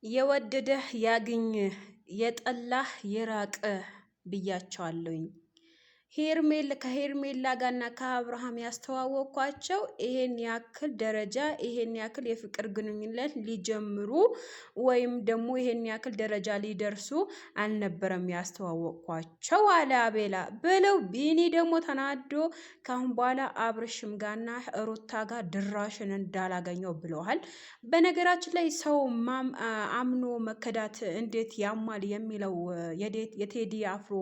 የወደደህ ያግኝህ የጠላህ ይራቅህ ብያቸዋለሁኝ። ከሄርሜላ ጋርና ከአብርሃም ያስተዋወቅኳቸው ይሄን ያክል ደረጃ ይሄን ያክል የፍቅር ግንኙነት ሊጀምሩ ወይም ደግሞ ይሄን ያክል ደረጃ ሊደርሱ አልነበረም ያስተዋወቅኳቸው አለ አቤላ ብለው ቢኒ ደግሞ ተናዶ ካሁን በኋላ አብርሽም ጋርና ሩታ ጋር ድራሽን እንዳላገኘው ብለዋል። በነገራችን ላይ ሰው አምኖ መከዳት እንዴት ያማል የሚለው የቴዲ አፍሮ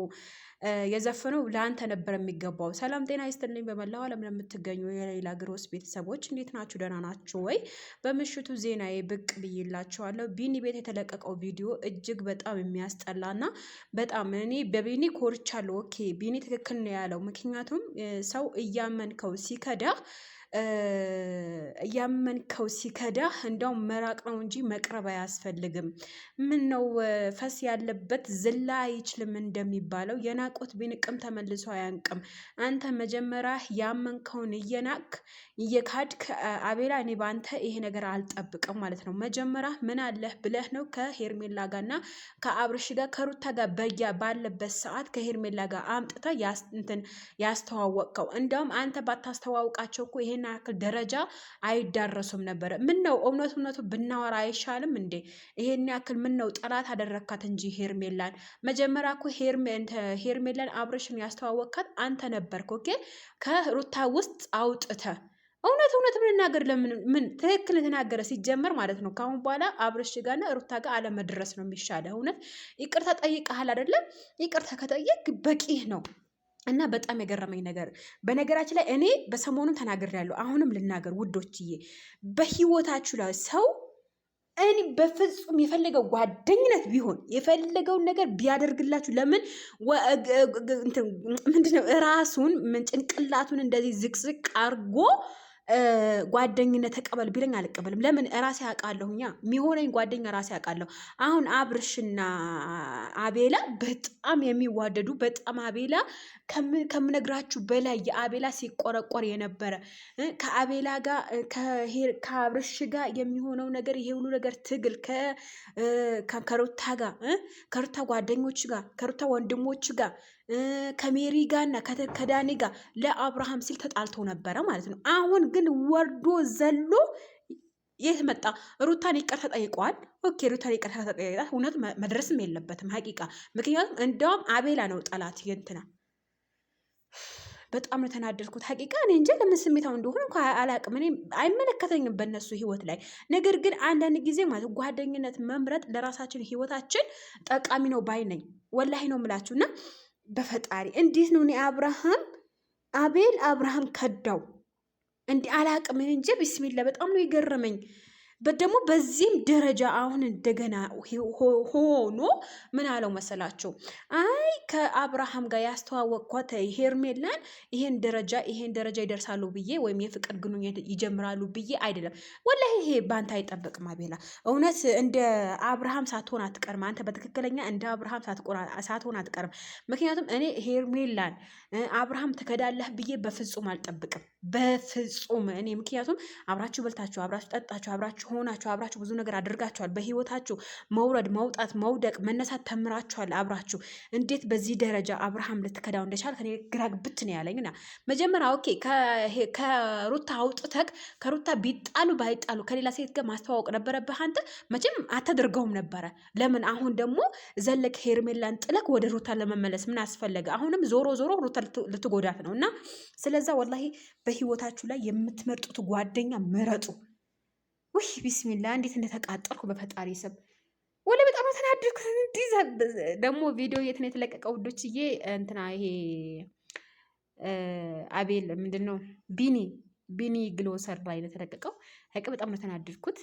የዘፈነው ለአንተ ነበር የሚገባው። ሰላም ጤና ይስጥልኝ። በመላው ዓለም ለምትገኙ የሌላ ግሮስ ቤተሰቦች እንዴት ናችሁ? ደህና ናችሁ ወይ? በምሽቱ ዜናዬ ብቅ ብዬላችኋለሁ። ቢኒ ቤት የተለቀቀው ቪዲዮ እጅግ በጣም የሚያስጠላና በጣም እኔ በቢኒ ኮርቻለሁ። ኦኬ ቢኒ ትክክል ነው ያለው። ምክንያቱም ሰው እያመንከው ሲከዳህ እንደውም መራቅ ነው እንጂ መቅረብ አያስፈልግም። ምን ነው ፈስ ያለበት ዝላ አይችልም እንደሚባለው የናቆት ቢንቅም ተመልሶ አያንቅም። አንተ መጀመሪያ ያመንከውን እየካድክ አቤላ፣ እኔ በአንተ ይሄ ነገር አልጠብቅም ማለት ነው። መጀመሪያ ምን አለህ ብለህ ነው ከሄርሜላ ጋርና ከአብርሽ ጋር ከሩታ ጋር ባለበት ሰዓት ከሄርሜላ ጋር አምጥተ ያስተዋወቅከው። እንደውም አንተ ባታስተዋውቃቸው እኮ ይሄን ያክል ደረጃ አይዳረሱም ነበረ። ምን ነው እውነቱ ብናወራ አይሻልም እንዴ? ይሄን ያክል ምን ነው ጠላት አደረካት እንጂ ሄርሜላን። መጀመሪያ እኮ ሄርሜላን አብርሽን ያስተዋወቅካት አንተ ነበርክ። ኦኬ ከሩታ ውስጥ አውጥተ እውነት ምንናገር ምን ትክክል ተናገረ ሲጀመር ማለት ነው። ካሁን በኋላ አብርሽ ጋርና ሩታ ጋር አለመድረስ ነው የሚሻለ። እውነት ይቅርታ ጠይቀሃል አይደለም? ይቅርታ ከጠየቅ በቂህ ነው። እና በጣም የገረመኝ ነገር በነገራችን ላይ እኔ በሰሞኑን ተናግሬያለሁ፣ አሁንም ልናገር ውዶችዬ፣ በህይወታችሁ ላይ ሰው እኔ በፍጹም የፈለገው ጓደኝነት ቢሆን የፈለገውን ነገር ቢያደርግላችሁ ለምን ምንድነው ራሱን ጭንቅላቱን እንደዚህ ዝቅዝቅ አርጎ ጓደኝነት ተቀበል ቢለኝ አልቀበልም። ለምን ራሴ ያውቃለሁኛ፣ የሚሆነኝ ጓደኛ ራሴ ያውቃለሁ። አሁን አብርሽና አቤላ በጣም የሚዋደዱ በጣም አቤላ ከምነግራችሁ በላይ የአቤላ ሲቆረቆር የነበረ ከአቤላ ጋር ከአብርሽ ጋር የሚሆነው ነገር ይሄ ሁሉ ነገር ትግል ከሩታ ጋር ከሩታ ጓደኞች ጋር ከሩታ ወንድሞች ጋር ከሜሪ ጋርና ከዳኒ ጋር ለአብርሃም ሲል ተጣልቶ ነበረ ማለት ነው። አሁን ግን ወርዶ ዘሎ የት መጣ? ሩታን ይቅርታ ጠይቀዋል። ኦኬ ሩታን ይቅርታ ተጠይቃት እውነት መድረስም የለበትም ሀቂቃ። ምክንያቱም እንደውም አቤላ ነው ጠላት የእንትና በጣም ነው ተናደድኩት ሀቂቃ። እኔ እንጂ ለምን ስሜታው እንደሆነ እንኳ አላቅም። እኔ አይመለከተኝም በእነሱ ህይወት ላይ። ነገር ግን አንዳንድ ጊዜ ማለት ጓደኝነት መምረጥ ለራሳችን ህይወታችን ጠቃሚ ነው ባይ ነኝ። ወላሂ ነው የምላችሁና በፈጣሪ እንዴት ነው እኔ አብርሃም ከዳው እንዲ አላቅም እንጂ ቢስሚላ በጣም ነው የገረመኝ። ደግሞ በዚህም ደረጃ አሁን እንደገና ሆኖ ምን አለው መሰላቸው? አይ ከአብርሃም ጋር ያስተዋወቅኳት ሄርሜላን ይሄን ደረጃ ይደርሳሉ ብዬ ወይም የፍቅር ግንኙነት ይጀምራሉ ብዬ አይደለም። ወላሂ ይሄ ባንተ አይጠበቅም አቤላ። እውነት እንደ አብርሃም ሳትሆን አትቀርም። አንተ በትክክለኛ እንደ አብርሃም ሳትሆን አትቀርም። ምክንያቱም እኔ ሄርሜላን አብርሃም ትከዳለህ ብዬ በፍጹም አልጠብቅም። በፍጹም እኔ ምክንያቱም አብራችሁ በልታችሁ አብራችሁ ጠጣችሁ አብራችሁ ሆናችሁ አብራችሁ ብዙ ነገር አድርጋችኋል። በህይወታችሁ መውረድ መውጣት መውደቅ መነሳት ተምራችኋል አብራችሁ። እንዴት በዚህ ደረጃ አብርሃም ልትከዳው እንደቻል ከኔ ግራ ግብት ነው ያለኝና መጀመሪያ ኦኬ ከሩታ አውጥተክ ከሩታ ቢጣሉ ባይጣሉ ከሌላ ሴት ጋር ማስተዋወቅ ነበረብህ። አንተ መቼም አታደርገውም ነበረ። ለምን አሁን ደግሞ ዘለክ ሄርሜላን ጥለክ ወደ ሩታ ለመመለስ ምን አስፈለገ? አሁንም ዞሮ ሩታ ልትጎዳት ነው። እና ስለዛ ወላሂ በህይወታችሁ ላይ የምትመርጡት ጓደኛ ምረጡ። ውይ ቢስሚላ እንዴት እንደተቃጠልኩ በፈጣሪ ስም ወለ በጣም ተናደድኩ። ደግሞ ቪዲዮ የት ነው የተለቀቀው ውዶችዬ? እንትና ይሄ አቤል ምንድነው ቢኒ ግሎሰር ላይ ነው የተለቀቀው። ሀቅ በጣም ነው ተናደድኩት።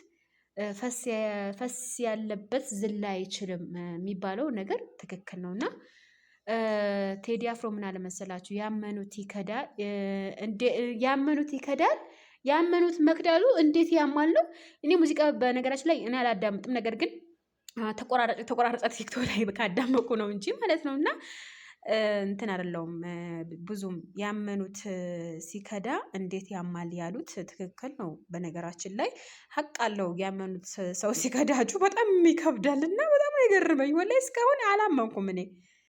ፈስ ያለበት ዝላ አይችልም የሚባለው ነገር ትክክል ነውና ቴዲ አፍሮ ምን አለ መሰላችሁ? ያመኑት ይከዳል ያመኑት መክዳሉ እንዴት ያማል ነው። እኔ ሙዚቃ በነገራችን ላይ እኔ አላዳምጥም፣ ነገር ግን ተቆራረጠ ቲክቶክ ላይ ካዳመቁ ነው እንጂ ማለት ነው። እና እንትን አይደለውም ብዙም ያመኑት ሲከዳ እንዴት ያማል ያሉት ትክክል ነው። በነገራችን ላይ ሀቅ አለው። ያመኑት ሰው ሲከዳችሁ በጣም ይከብዳል እና በጣም ነው የገረመኝ። ወላሂ እስካሁን አላመንኩም እኔ